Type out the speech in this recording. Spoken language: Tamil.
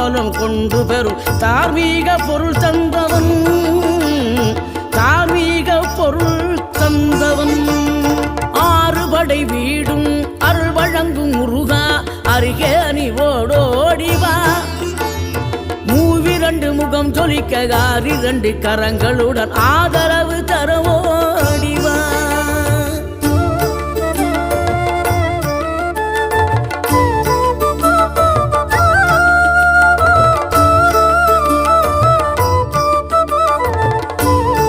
காலம் கொண்டு பெறும் தார்மீக பொருள் தந்தவன், தார்மீக பொருள் தந்தவன். ஆறுபடை வீடும் அருள் வழங்கும் முருகா அருகே நீ ஓடோடிவா. மூவிரண்டு முகம் ஜொலிக்க 6 கரங்களுடன் ஆதரவு